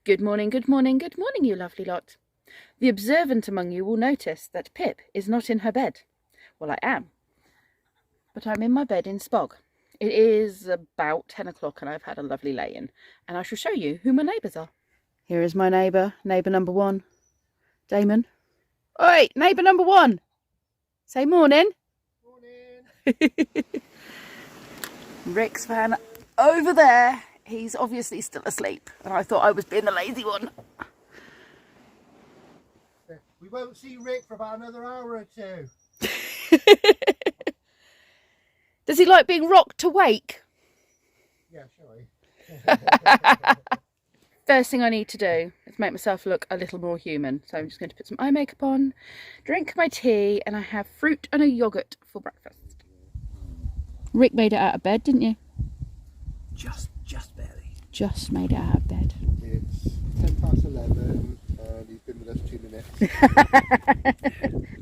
Good morning, good morning, good morning, you lovely lot. The observant among you will notice that Pip is not in her bed. Well, I am, but I'm in my bed in Spog. It is about 10 o'clock and I've had a lovely lay-in, and I shall show you who my neighbours are. Here is my neighbour number one, Damon. Oi, neighbour number one, say morning. Morning. Rick's van over there. He's obviously still asleep, and I thought I was being the lazy one. We won't see Rick for about another hour or two. Does he like being rocked awake? Yeah, sure. First thing I need to do is make myself look a little more human. So I'm just going to put some eye makeup on, drink my tea, and I have fruit and a yoghurt for breakfast. Rick made it out of bed, didn't you? Just barely. Just made it out of bed. It's 11:10 and he's been with us 2 minutes.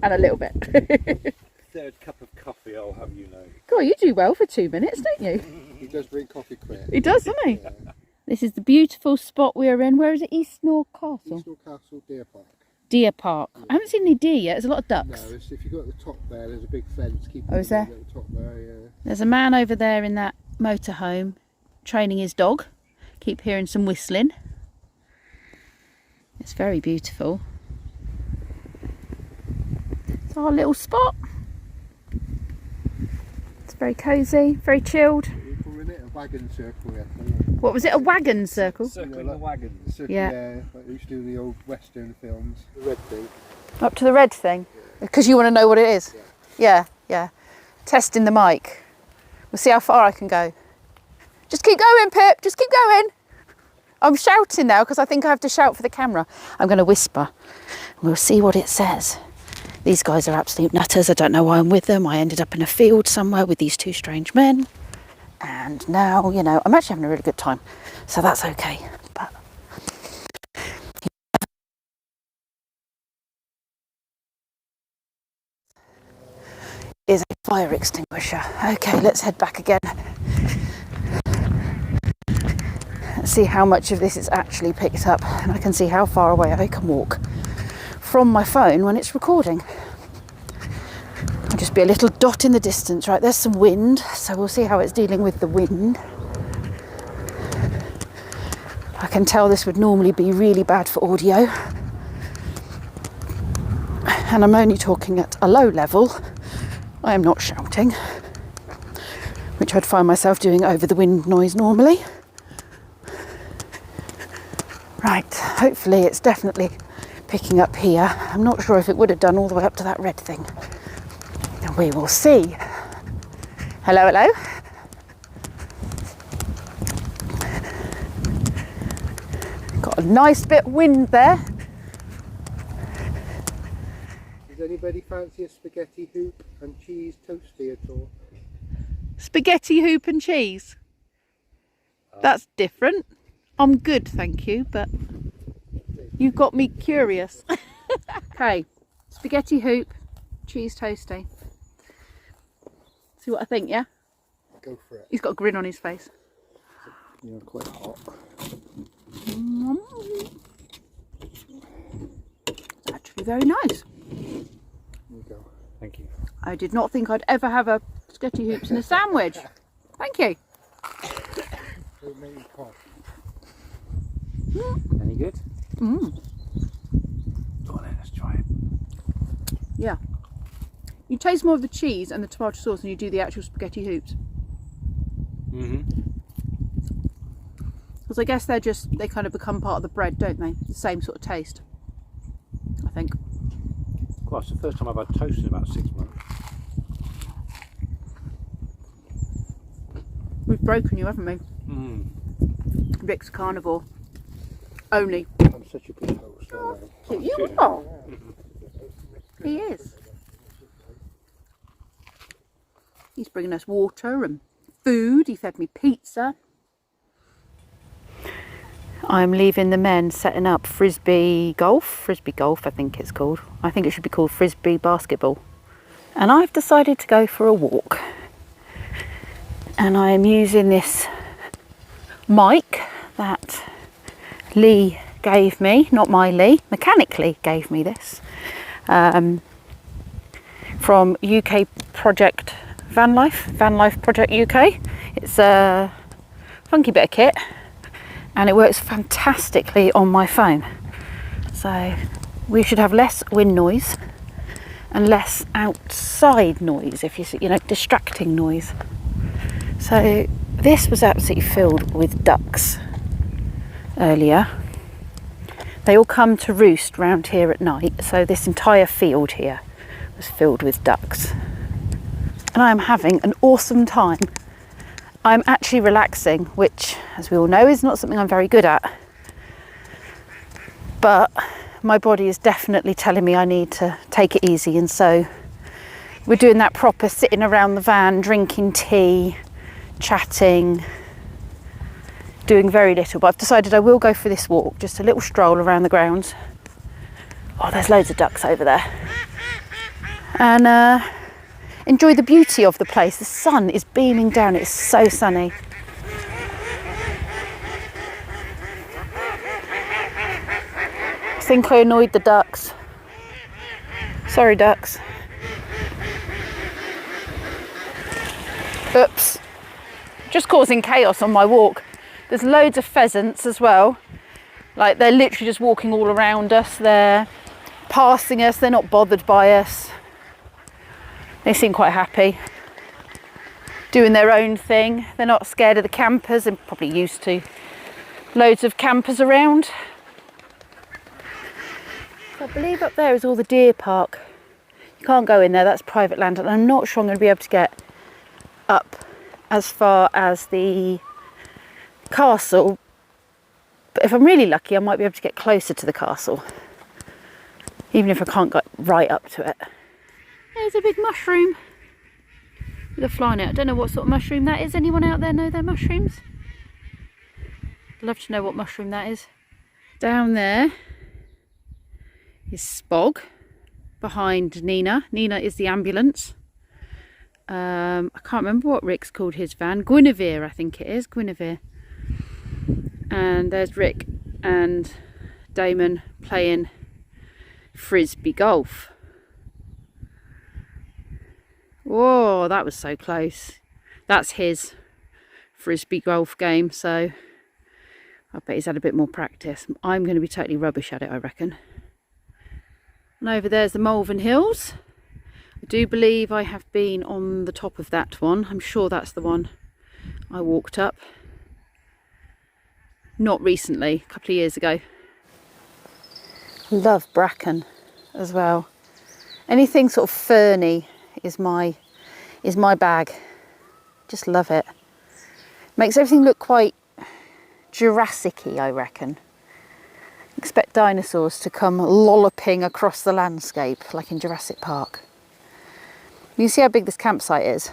And a little bit. Third cup of coffee, I'll have you know. God, you do well for 2 minutes, don't you? He does drink coffee quick. He does, doesn't he? Yeah. This is the beautiful spot we are in. Where is it? Eastnor Castle? Eastnor Castle, Deer Park. Deer Park. Yeah. I haven't seen any deer yet. There's a lot of ducks. No, if you go at the top there, there's a big fence. Oh, is there? At the top there, yeah. There's a man over there in that motorhome training his dog. Keep hearing some whistling. It's very beautiful. It's our little spot. It's very cosy, very chilled. We're calling it a wagon circle, yeah. What was it, a wagon circle? Circling the wagons. Circle, Yeah. yeah, like they used to do in the old Western films. The red thing. Up to the red thing? Because you want to know what it is? Yeah. Testing the mic. We'll see how far I can go. Just keep going, Pip, just keep going. I'm shouting now because I think I have to shout for the camera. I'm going to whisper. We'll see what it says. These guys are absolute nutters. I don't know why I'm with them. I ended up in a field somewhere with these two strange men. And now, you know, I'm actually having a really good time. So that's okay. But is a fire extinguisher. Okay, let's head back again. Let's see how much of this is actually picked up, and I can see how far away I can walk from my phone when it's recording. I'll just be a little dot in the distance. Right, there's some wind, so we'll see how it's dealing with the wind. I can tell this would normally be really bad for audio, and I'm only talking at a low level. I am not shouting, which I'd find myself doing over the wind noise normally. Right, hopefully it's definitely picking up here. I'm not sure if it would have done all the way up to that red thing. And we will see. Hello, hello. Got a nice bit of wind there. Does anybody fancy a spaghetti hoop and cheese toasty at all? Spaghetti hoop and cheese. That's different. I'm good, thank you, but you got me curious. Okay, spaghetti hoop, cheese toasty. See what I think, yeah? Go for it. He's got a grin on his face. You're quite hot. It's actually very nice. There you go. Thank you. I did not think I'd ever have a spaghetti hoops in a sandwich. Thank you. Don't make me cough. Any good? Mm. Go on then, let's try it. Yeah. You taste more of the cheese and the tomato sauce than you do the actual spaghetti hoops. Because I guess they kind of become part of the bread, don't they? The same sort of taste, I think. Well, it's the first time I've had toast in about 6 months. We've broken you, haven't we? Rick's carnivore. Only. I'm such a good host. You are. He is. He's bringing us water and food. He fed me pizza. I'm leaving the men setting up frisbee golf I think it's called. I think it should be called frisbee basketball. And I've decided to go for a walk. And I am using this mic that Lee gave me, not Miley, mechanically gave me this from UK Project VANLIFE Project UK. It's a funky bit of kit and it works fantastically on my phone. So we should have less wind noise and less outside noise, if you see, you know, distracting noise. So this was absolutely filled with ducks earlier. They all come to roost round here at night, so this entire field here was filled with ducks. And I am having an awesome time. I'm actually relaxing, which, as we all know, is not something I'm very good at. But my body is definitely telling me I need to take it easy, and so we're doing that proper sitting around the van, drinking tea, chatting, doing very little. But I've decided I will go for this walk, just a little stroll around the grounds. Oh, there's loads of ducks over there. And enjoy the beauty of the place. The sun is beaming down, it's so sunny. I think I annoyed the ducks. Sorry, ducks. Oops. Just causing chaos on my walk. There's loads of pheasants as well. Like, they're literally just walking all around us. They're passing us. They're not bothered by us. They seem quite happy. Doing their own thing. They're not scared of the campers. They're probably used to loads of campers around. I believe up there is all the deer park. You can't go in there. That's private land. And I'm not sure I'm going to be able to get up as far as the castle, but if I'm really lucky I might be able to get closer to the castle, even if I can't get right up to it. There's a big mushroom with a fly in it. I don't know what sort of mushroom that is. Anyone out there know their mushrooms? I'd love to know what mushroom that is. Down there is Spog behind Nina. Nina is the ambulance. I can't remember what Rick's called his van. Guinevere, I think it is. Guinevere. And there's Rick and Damon playing frisbee golf. Whoa, that was so close. That's his frisbee golf game, so I bet he's had a bit more practice. I'm going to be totally rubbish at it, I reckon. And over there's the Malvern Hills. I do believe I have been on the top of that one. I'm sure that's the one I walked up. Not recently, a couple of years ago. Love bracken as well. Anything sort of ferny is my bag. Just love it. Makes everything look quite Jurassic-y, I reckon. Expect dinosaurs to come lolloping across the landscape like in Jurassic Park. You see how big this campsite is?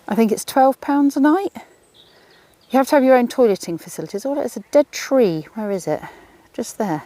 I think it's £12 a night. You have to have your own toileting facilities. Oh, there's a dead tree. Where is it? Just there.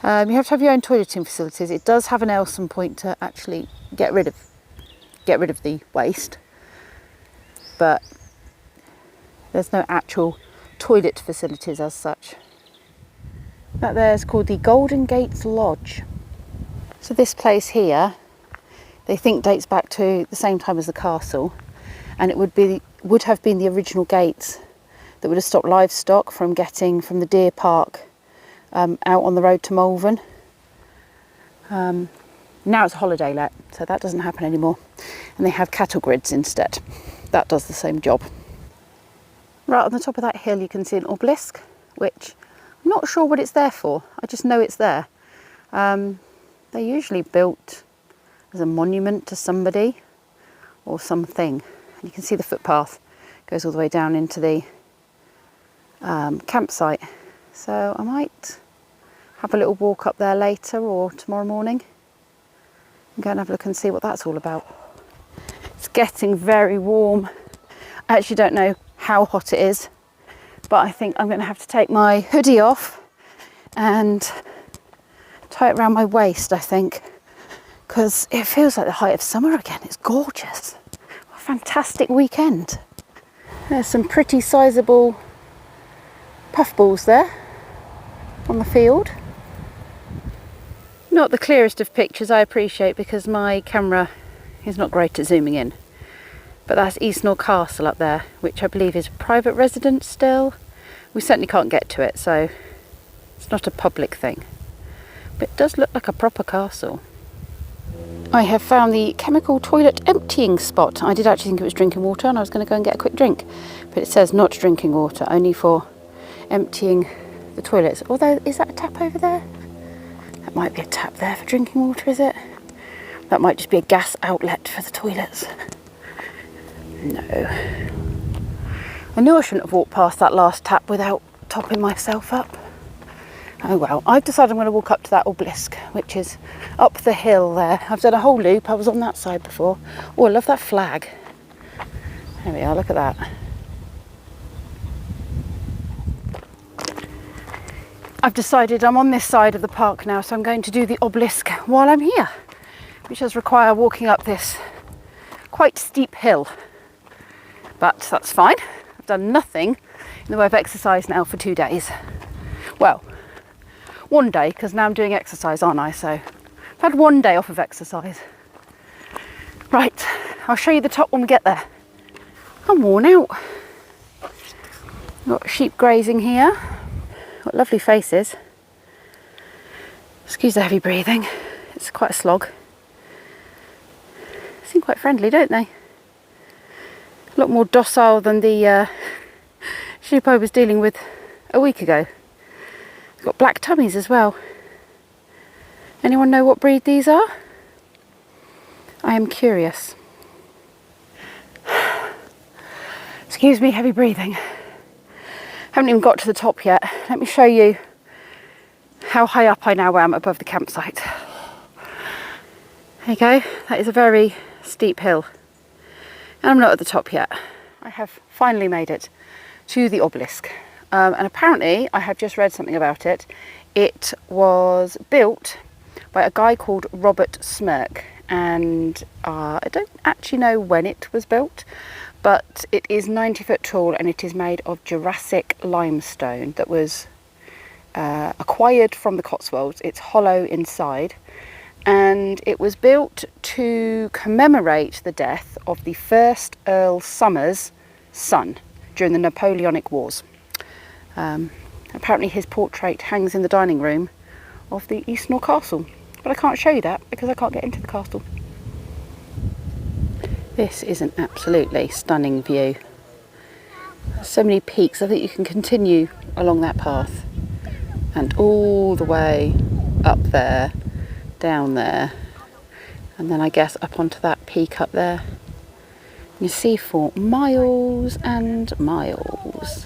You have to have your own toileting facilities. It does have an Elson point to actually get rid of the waste, but there's no actual toilet facilities as such. That there is called the Golden Gates Lodge. So this place here, they think dates back to the same time as the castle, and it would have been the original gates that would have stopped livestock from getting from the deer park out on the road to Malvern. Now it's a holiday let, so that doesn't happen anymore, and they have cattle grids instead. That does the same job. Right on the top of that hill you can see an obelisk, which I'm not sure what it's there for. I just know it's there. They're usually built as a monument to somebody or something. You can see the footpath goes all the way down into the campsite. So I might have a little walk up there later or tomorrow morning and go and have a look and see what that's all about. It's getting very warm. I actually don't know how hot it is, but I think I'm going to have to take my hoodie off and tie it around my waist, I think, because it feels like the height of summer again. It's gorgeous. What a fantastic weekend. There's some pretty sizable puffballs there on the field. Not the clearest of pictures, I appreciate, because my camera is not great at zooming in. But that's Eastnor Castle up there, which I believe is a private residence still. We certainly can't get to it, so it's not a public thing. But it does look like a proper castle. I have found the chemical toilet emptying spot. I did actually think it was drinking water and I was going to go and get a quick drink. But it says not drinking water, only for emptying the toilets. Although, is that a tap over there? That might be a tap there for drinking water, is it? That might just be a gas outlet for the toilets. No. I knew I shouldn't have walked past that last tap without topping myself up. Oh well, I've decided I'm going to walk up to that obelisk, which is up the hill there. I've done a whole loop, I was on that side before. Oh, I love that flag. There we are, look at that. I've decided I'm on this side of the park now, so I'm going to do the obelisk while I'm here, which does require walking up this quite steep hill. But that's fine. I've done nothing in the way of exercise now for 2 days. Well, 1 day, because now I'm doing exercise, aren't I? So I've had 1 day off of exercise. Right, I'll show you the top when we get there. I'm worn out. Got sheep grazing here. Got lovely faces. Excuse the heavy breathing. It's quite a slog. They seem quite friendly, don't they? A lot more docile than the sheep I was dealing with a week ago. Got black tummies as well. Anyone know what breed these are? I am curious. Excuse me, heavy breathing. Haven't even got to the top yet. Let me show you how high up I now am above the campsite. There you go. That is a very steep hill. And I'm not at the top yet. I have finally made it to the obelisk. And apparently, I have just read something about it. It was built by a guy called Robert Smirk. And I don't actually know when it was built, but it is 90 foot tall and it is made of Jurassic limestone that was acquired from the Cotswolds. It's hollow inside. And it was built to commemorate the death of the first Earl Somers' son during the Napoleonic Wars. Apparently his portrait hangs in the dining room of the Eastnor Castle, but I can't show you that because I can't get into the castle. This is an absolutely stunning view. There's so many peaks. I think you can continue along that path and all the way up there, down there, and then I guess up onto that peak up there. You see for miles and miles.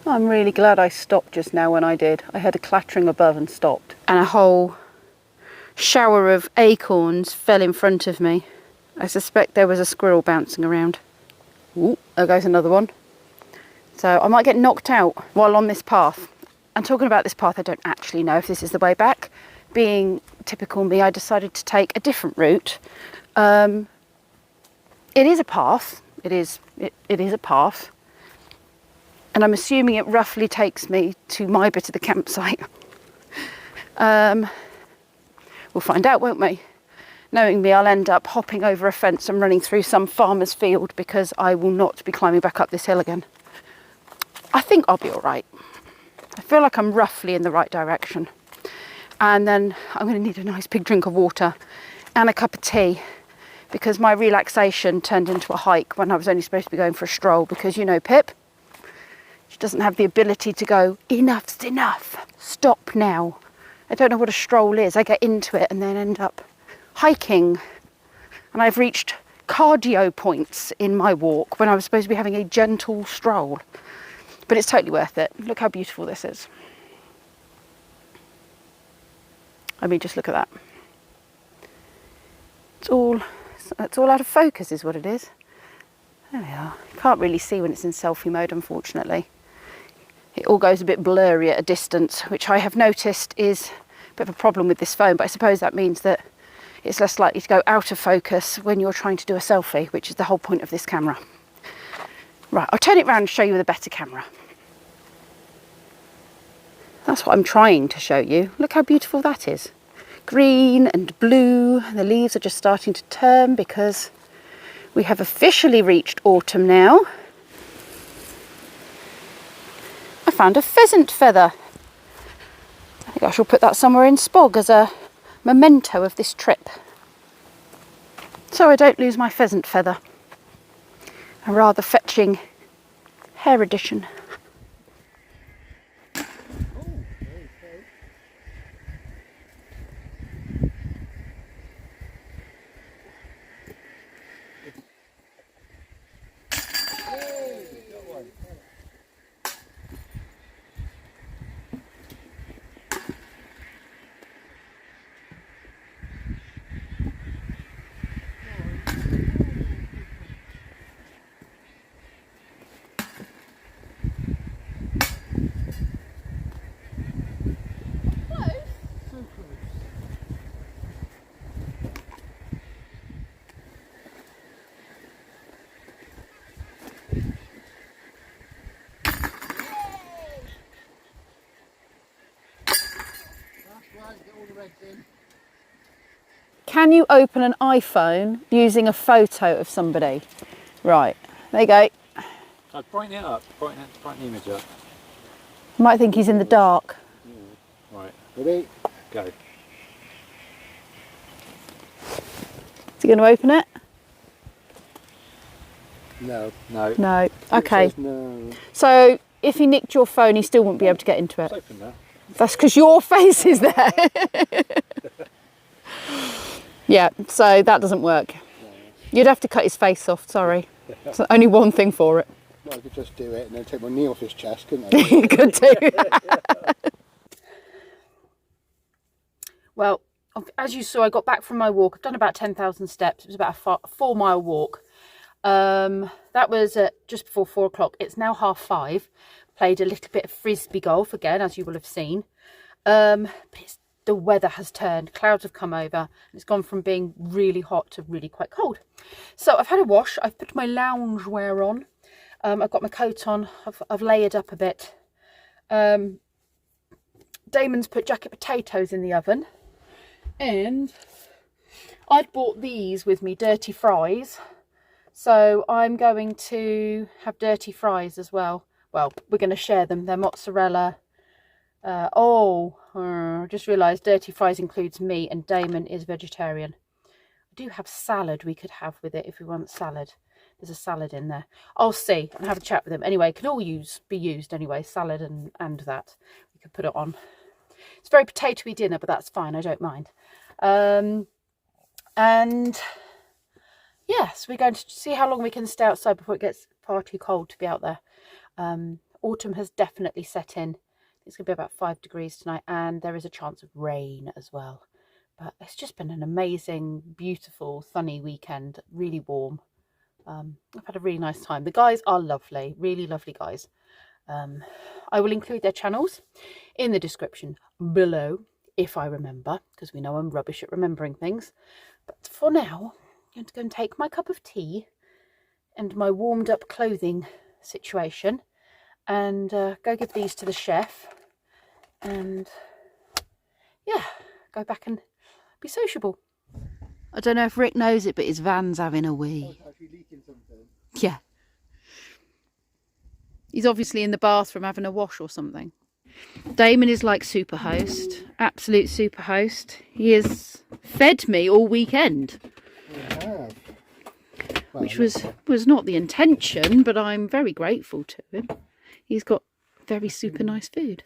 I'm really glad I stopped just now when I did. I heard a clattering above and stopped. And a whole shower of acorns fell in front of me. I suspect there was a squirrel bouncing around. Ooh, there goes another one. So I might get knocked out while on this path. And talking about this path, I don't actually know if this is the way back. Being typical me, I decided to take a different route. It is a path. It is a path. And I'm assuming it roughly takes me to my bit of the campsite. We'll find out, won't we? Knowing me, I'll end up hopping over a fence and running through some farmer's field because I will not be climbing back up this hill again. I think I'll be all right. I feel like I'm roughly in the right direction. And then I'm going to need a nice big drink of water and a cup of tea because my relaxation turned into a hike when I was only supposed to be going for a stroll because, you know, Pip, she doesn't have the ability to go, enough's enough, stop now. I don't know what a stroll is. I get into it and then end up hiking. And I've reached cardio points in my walk when I was supposed to be having a gentle stroll. But it's totally worth it. Look how beautiful this is. I mean, just look at that. It's all out of focus is what it is. There we are. You can't really see when it's in selfie mode, unfortunately. It all goes a bit blurry at a distance, which I have noticed is bit of a problem with this phone, but I suppose that means that it's less likely to go out of focus when you're trying to do a selfie, which is the whole point of this camera. Right, I'll turn it around and show you with a better camera. That's what I'm trying to show you. Look how beautiful that is. Green and blue, and the leaves are just starting to turn because we have officially reached autumn now. I found a pheasant feather. I think I shall put that somewhere in Spog as a memento of this trip, so I don't lose my pheasant feather. A rather fetching hair addition. Can you open an iPhone using a photo of somebody? Right, there you go. I'd brighten it up, brighten the image up. You might think he's in the dark. Right, Ready? go. Is he going to open it? No. No. No. It Okay. says no. So if he nicked your phone, he still wouldn't be able to get into It's it. open now. That's because your face is there. Yeah, so that doesn't work. You'd have to cut his face off, sorry. There's only one thing for it. Well, I could just do it and then take my knee off his chest, couldn't I? You could do. Well, as you saw, I got back from my walk. I've done about 10,000 steps. It was about a 4-mile walk. That was just before 4 o'clock. It's now 5:30. Played a little bit of frisbee golf again, as you will have seen. But the weather has turned. Clouds have come over. And it's gone from being really hot to really quite cold. So I've had a wash. I've put my lounge wear on. I've got my coat on. I've layered up a bit. Damon's put jacket potatoes in the oven. And I'd bought these with me, dirty fries. So I'm going to have dirty fries as well. Well, we're going to share them. They're mozzarella. I just realised dirty fries includes me and Damon is vegetarian. I do have salad we could have with it if we want salad. There's a salad in there. I'll see and have a chat with him. Anyway, it can all be used anyway, salad and that. We could put it on. It's very potatoey dinner, but that's fine. I don't mind. And yes, we're going to see how long we can stay outside before it gets far too cold to be out there. Autumn has definitely set in. It's going to be about 5 degrees tonight, and there is a chance of rain as well. But it's just been an amazing, beautiful, sunny weekend. Really warm. I've had a really nice time. The guys are lovely, really lovely guys. I will include their channels in the description below, if I remember, because we know I'm rubbish at remembering things. But for now, I'm going to go and take my cup of tea and my warmed up clothing situation and go give these to the chef and yeah, go back and be sociable. I don't know if Rick knows it, but his van's having a wee. Oh, actually leaking something. Yeah. He's obviously in the bathroom having a wash or something. Damon is like super host, absolute super host. He has fed me all weekend. I have. Well, Which was not the intention, but I'm very grateful to him. He's got very super nice food.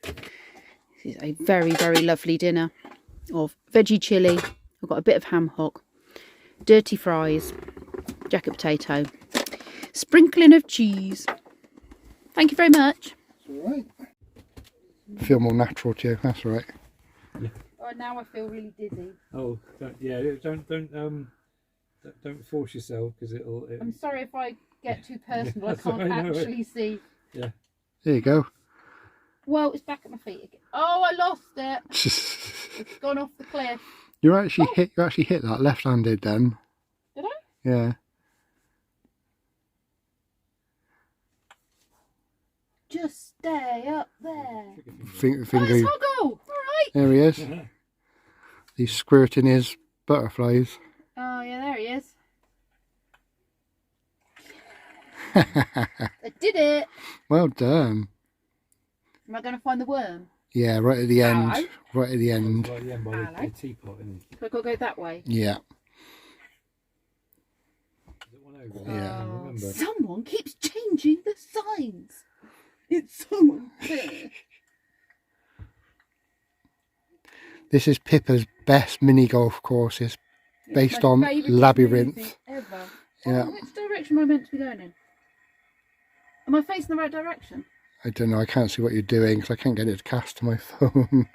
This is a very, very lovely dinner of veggie chilli. I've got a bit of ham hock, dirty fries, jacket potato, sprinkling of cheese. Thank you very much. It's all right. Feel more natural to you. That's all right. Yeah. Oh, now I feel really dizzy. Oh, don't force yourself because it'll. I'm sorry if I get too personal. I That's all can't right, no, actually see. Yeah. There you go. Well, it's back at my feet again. Oh, I lost it. It's gone off the cliff. You actually hit that left-handed then. Did I? Yeah. Just stay up there. Finger. Nice hoggle. All right. There he is. He's squirting his butterflies. Oh yeah, there he is. I did it. Well done. Am I going to find the worm? Yeah, right at the end. Hello. Right at the end. Right at the end by the teapot. Isn't it? So I've got to go that way. Yeah. Is it one over? Yeah. I remember. Someone keeps changing the signs. It's so unfair. This is Pippa's best mini golf courses, based My on favourite labyrinth. movie Ever. Yeah. Oh, which direction am I meant to be going in? Am I facing the right direction? I don't know. I can't see what you're doing because I can't get it to cast to my phone.